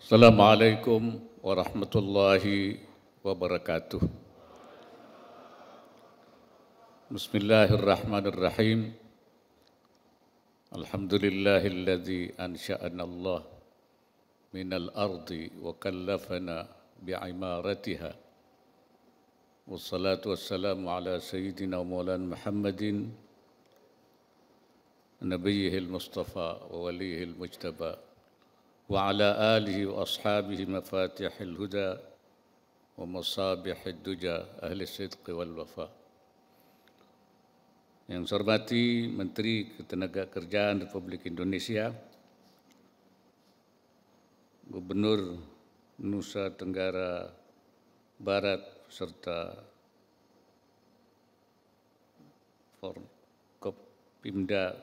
Assalamualaikum warahmatullahi wabarakatuh. Bismillahirrahmanirrahim. Alhamdulillahilladzi ansha'ana Allah minal ardi wa kallafana bi'imaratiha. Wassalatu wassalamu ala sayyidina maulana Muhammadin nabiyyihil mustafa wa waliyihil mujtaba wa ala alihi wa ashabihi mafatihil huda wa masabihid duja ahli sidqi wal wafa. Yang saya hormati Menteri Ketenagakerjaan Republik Indonesia, Gubernur Nusa Tenggara Barat serta Forkopimda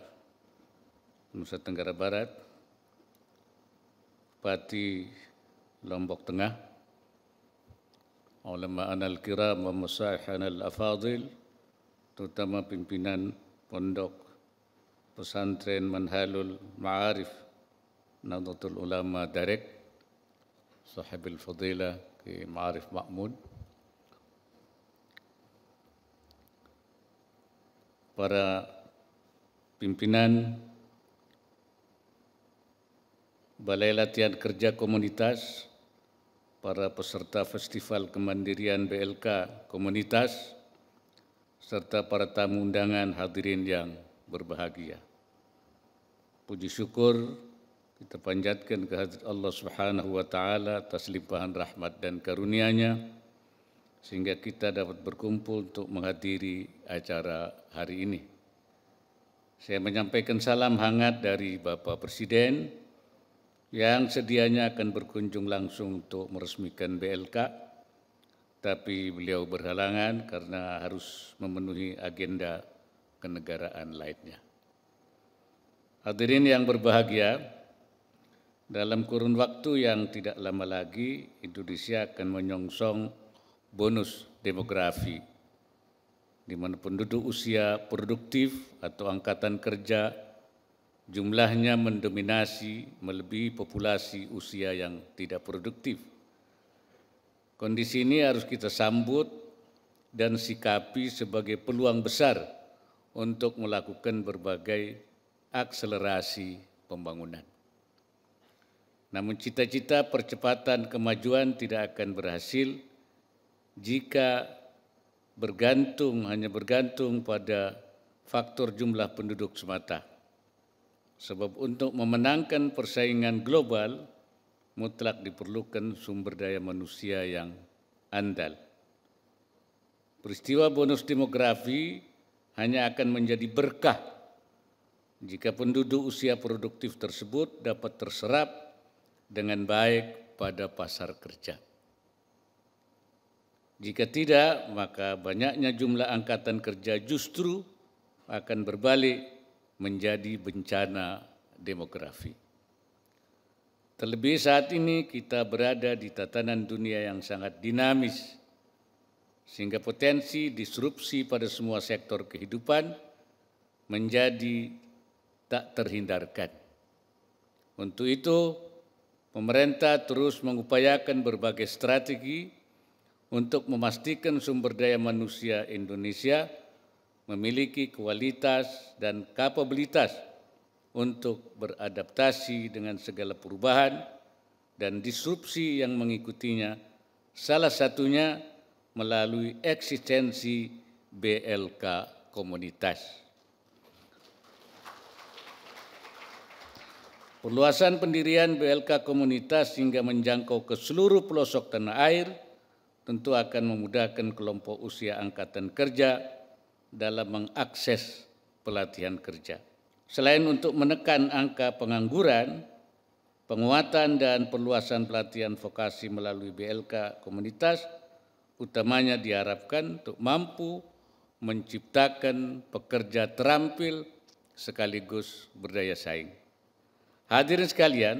Nusa Tenggara Barat, Bupati Lombok Tengah, ulama anal kiram wa masyayikh al-afadil, terutama pimpinan pondok pesantren Manhalul Ma'arif Nahdlatul Ulama Darek, Sahibul Fadilah Ki Ma'arif Mahmud, para pimpinan Balai Latihan Kerja Komunitas, para peserta Festival Kemandirian BLK Komunitas, serta para tamu undangan hadirin yang berbahagia. Puji syukur kita panjatkan kehadirat Allah Subhanahu wa Ta'ala atas limpahan rahmat dan karunia-Nya, sehingga kita dapat berkumpul untuk menghadiri acara hari ini. Saya menyampaikan salam hangat dari Bapak Presiden yang sedianya akan berkunjung langsung untuk meresmikan BLK, tapi beliau berhalangan karena harus memenuhi agenda kenegaraan lainnya. Hadirin yang berbahagia, dalam kurun waktu yang tidak lama lagi Indonesia akan menyongsong bonus demografi, di mana penduduk usia produktif atau angkatan kerja jumlahnya mendominasi melebihi populasi usia yang tidak produktif. Kondisi ini harus kita sambut dan sikapi sebagai peluang besar untuk melakukan berbagai akselerasi pembangunan. Namun cita-cita percepatan kemajuan tidak akan berhasil jika hanya bergantung pada faktor jumlah penduduk semata. Sebab untuk memenangkan persaingan global, mutlak diperlukan sumber daya manusia yang andal. Peristiwa bonus demografi hanya akan menjadi berkah jika penduduk usia produktif tersebut dapat terserap dengan baik pada pasar kerja. Jika tidak, maka banyaknya jumlah angkatan kerja justru akan berbalik menjadi bencana demografi. Terlebih saat ini kita berada di tatanan dunia yang sangat dinamis, sehingga potensi disrupsi pada semua sektor kehidupan menjadi tak terhindarkan. Untuk itu, pemerintah terus mengupayakan berbagai strategi untuk memastikan sumber daya manusia Indonesia memiliki kualitas dan kapabilitas untuk beradaptasi dengan segala perubahan dan disrupsi yang mengikutinya, salah satunya melalui eksistensi BLK Komunitas. Perluasan pendirian BLK Komunitas hingga menjangkau ke seluruh pelosok tanah air tentu akan memudahkan kelompok usia angkatan kerja dalam mengakses pelatihan kerja. Selain untuk menekan angka pengangguran, penguatan dan perluasan pelatihan vokasi melalui BLK Komunitas utamanya diharapkan untuk mampu menciptakan pekerja terampil sekaligus berdaya saing. Hadirin sekalian,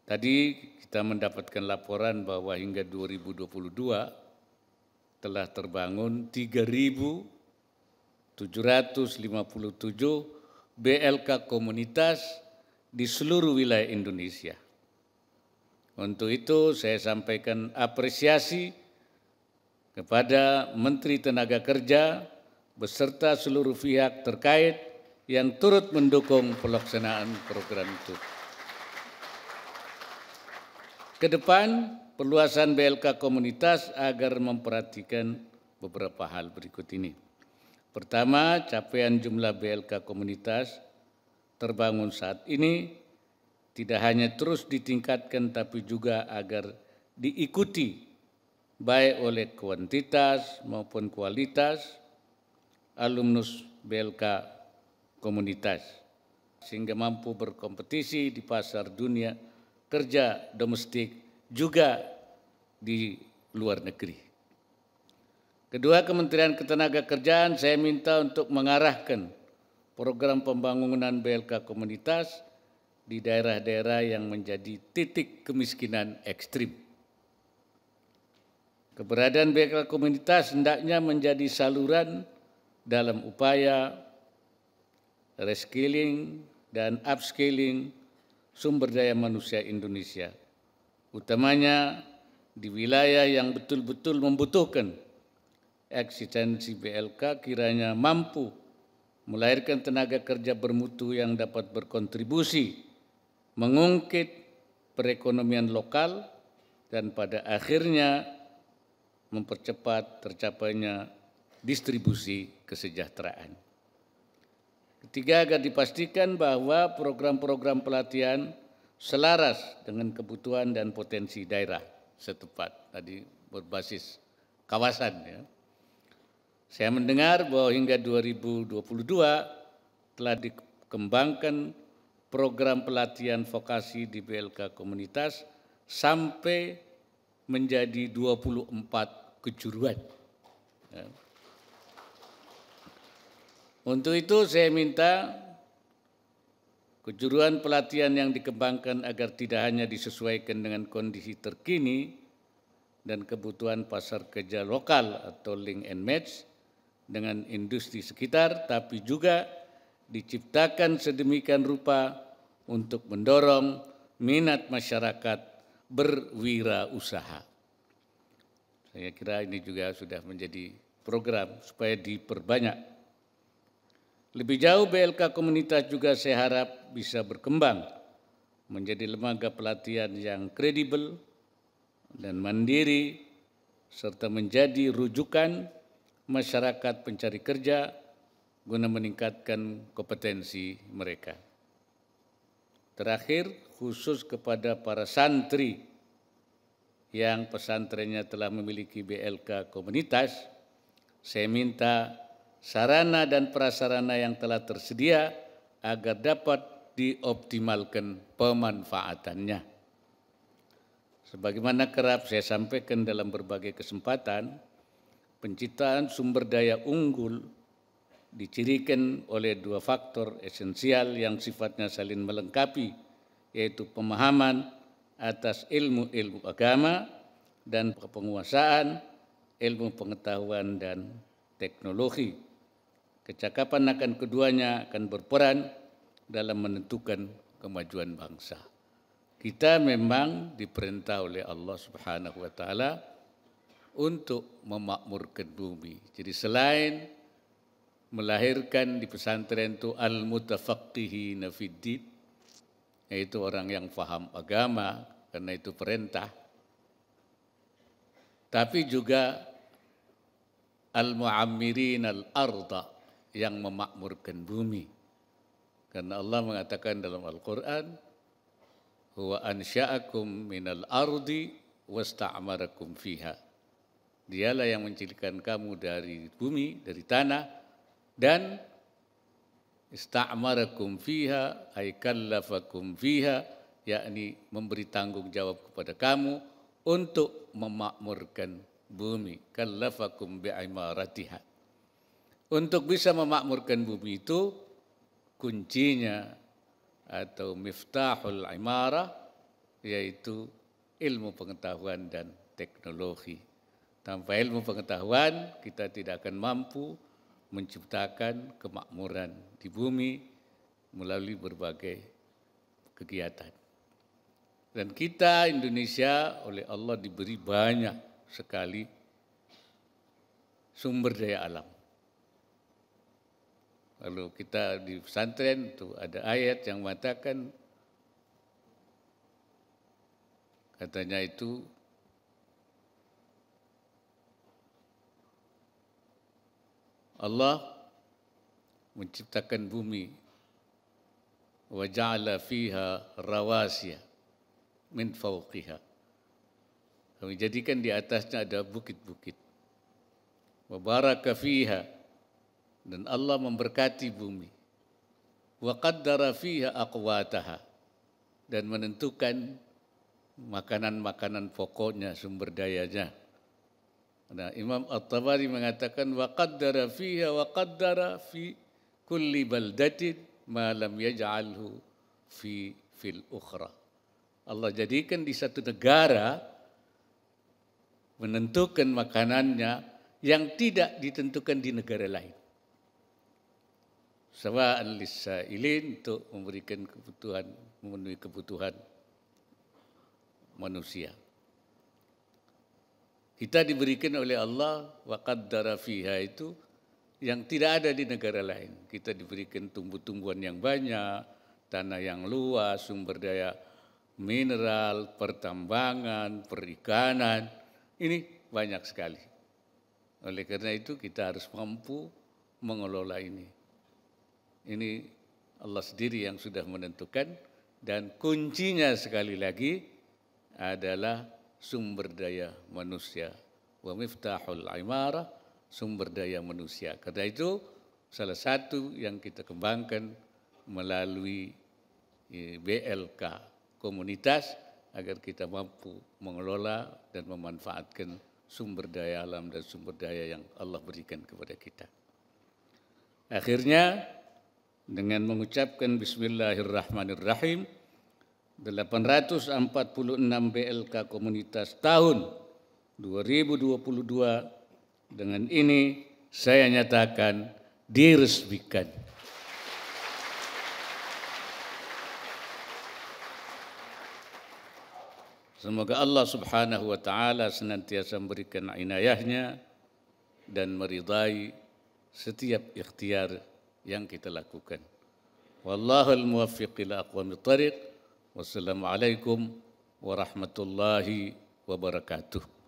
tadi kita mendapatkan laporan bahwa hingga 2022 telah terbangun 3.757 BLK Komunitas di seluruh wilayah Indonesia. Untuk itu saya sampaikan apresiasi kepada Menteri Tenaga Kerja beserta seluruh pihak terkait yang turut mendukung pelaksanaan program itu. Ke depan, perluasan BLK komunitas agar memperhatikan beberapa hal berikut ini. Pertama, capaian jumlah BLK komunitas terbangun saat ini tidak hanya terus ditingkatkan tapi juga agar diikuti baik oleh kuantitas maupun kualitas alumnus BLK komunitas sehingga mampu berkompetisi di pasar dunia kerja domestik juga di luar negeri. Kedua, Kementerian Ketenagakerjaan saya minta untuk mengarahkan program pembangunan BLK komunitas di daerah-daerah yang menjadi titik kemiskinan ekstrim. Keberadaan BLK komunitas hendaknya menjadi saluran dalam upaya reskilling dan upskilling sumber daya manusia Indonesia, utamanya di wilayah yang betul-betul membutuhkan eksistensi BLK kiranya mampu melahirkan tenaga kerja bermutu yang dapat berkontribusi mengungkit perekonomian lokal dan pada akhirnya mempercepat tercapainya distribusi kesejahteraan. Ketiga, agar dipastikan bahwa program-program pelatihan selaras dengan kebutuhan dan potensi daerah setempat, tadi berbasis kawasan. Ya. Saya mendengar bahwa hingga 2022 telah dikembangkan program pelatihan vokasi di BLK komunitas sampai menjadi 24 kejuruan. Ya. Untuk itu saya minta kejuruan pelatihan yang dikembangkan agar tidak hanya disesuaikan dengan kondisi terkini dan kebutuhan pasar kerja lokal atau link and match dengan industri sekitar, tapi juga diciptakan sedemikian rupa untuk mendorong minat masyarakat berwirausaha. Saya kira ini juga sudah menjadi program supaya diperbanyak. Lebih jauh, BLK komunitas juga saya harap bisa berkembang menjadi lembaga pelatihan yang kredibel dan mandiri, serta menjadi rujukan masyarakat pencari kerja guna meningkatkan kompetensi mereka. Terakhir, khusus kepada para santri yang pesantrennya telah memiliki BLK komunitas, saya minta sarana dan prasarana yang telah tersedia agar dapat dioptimalkan pemanfaatannya. Sebagaimana kerap saya sampaikan dalam berbagai kesempatan, penciptaan sumber daya unggul dicirikan oleh dua faktor esensial yang sifatnya saling melengkapi, yaitu pemahaman atas ilmu-ilmu agama dan penguasaan ilmu pengetahuan dan teknologi. Kecakapan akan keduanya akan berperan dalam menentukan kemajuan bangsa. Kita memang diperintah oleh Allah Subhanahu wa taala untuk memakmurkan bumi. Jadi selain melahirkan di pesantren itu al-mutafaqqihina fiddin, yaitu orang yang faham agama, karena itu perintah, tapi juga al-mu'ammirin al-arda, yang memakmurkan bumi. Karena Allah mengatakan dalam Al-Quran, huwa ansya'akum minal ardi wasta'amarakum fiha. Dialah yang menciptakan kamu dari bumi, dari tanah, dan ista'amarakum fiha, ay kallafakum fiha, yakni memberi tanggung jawab kepada kamu untuk memakmurkan bumi. Kallafakum bi'imaratiha. Untuk bisa memakmurkan bumi itu, kuncinya atau miftahul imarah, yaitu ilmu pengetahuan dan teknologi. Tanpa ilmu pengetahuan, kita tidak akan mampu menciptakan kemakmuran di bumi melalui berbagai kegiatan. Dan kita Indonesia oleh Allah diberi banyak sekali sumber daya alam. Lalu kita di pesantren itu ada ayat yang mengatakan, katanya itu Allah menciptakan bumi, wa ja'ala fiha rawasiya min fawqiha. Kami jadikan di atasnya ada bukit-bukit. Wa baraka fiha, dan Allah memberkati bumi. Wa qaddara fiha aqwataha, dan menentukan makanan-makanan pokoknya, sumber dayanya. Nah, Imam At-Tabari mengatakan wa qaddara fiha wa qaddara fi kulli baldatin ma lam yaj'alhu fil ukhra. Allah jadikan di satu negara menentukan makanannya yang tidak ditentukan di negara lain. Sawa'an lis-sa'ilin, untuk memberikan kebutuhan, memenuhi kebutuhan manusia. Kita diberikan oleh Allah wa qaddara fiha, itu yang tidak ada di negara lain. Kita diberikan tumbuh-tumbuhan yang banyak, tanah yang luas, sumber daya mineral, pertambangan, perikanan, ini banyak sekali. Oleh karena itu kita harus mampu mengelola ini. Ini Allah sendiri yang sudah menentukan, dan kuncinya sekali lagi adalah sumber daya manusia. Wa miftahul imarah, sumber daya manusia. Karena itu salah satu yang kita kembangkan melalui BLK komunitas, agar kita mampu mengelola dan memanfaatkan sumber daya alam dan sumber daya yang Allah berikan kepada kita. Akhirnya dengan mengucapkan Bismillahirrahmanirrahim, 846 BLK Komunitas tahun 2022 dengan ini saya nyatakan diresmikan. Semoga Allah Subhanahu wa taala senantiasa memberikan inayahnya dan meridai setiap ikhtiar yang kita lakukan. Wallahul muwaffiq ila aqwamit thariq. Wassalamualaikum warahmatullahi wabarakatuh.